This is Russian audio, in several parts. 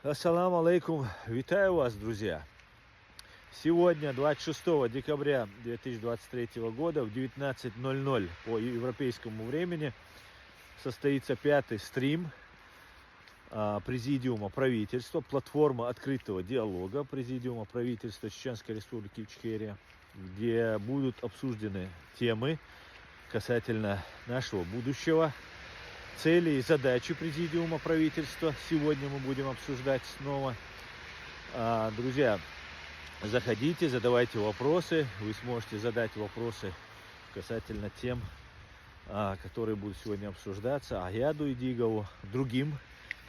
Ассаламу алейкум, витаю вас, друзья. Сегодня, 26 декабря 2023 года в 19:00 по европейскому времени состоится 5-й стрим Президиума правительства, платформа открытого диалога Президиума правительства Чеченской Республики Ичкерия, где будут обсуждены темы касательно нашего будущего, цели и задачи Президиума правительства. Сегодня мы будем обсуждать снова. Друзья, заходите, задавайте вопросы. Вы сможете задать вопросы касательно тем, которые будут сегодня обсуждаться. Аяду и Дигову, другим,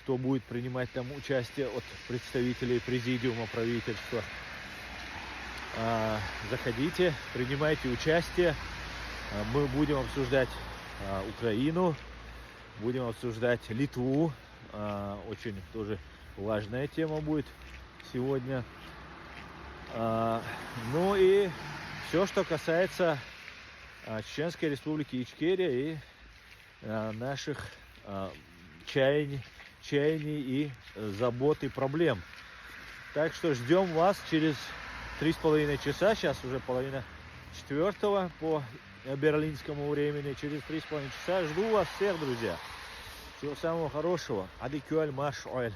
кто будет принимать там участие от представителей Президиума правительства. Заходите, принимайте участие. Мы будем обсуждать Украину, будем обсуждать Литву. Очень тоже важная тема будет сегодня. Ну и все, что касается Чеченской Республики Ичкерия и наших чаяний и забот и проблем. Так что ждем вас через 3,5 часа. Сейчас уже половина 4 по берлинскому времени. Через 3,5 часа жду вас всех, друзья. Всего самого хорошего. Адикюаль маш оэль.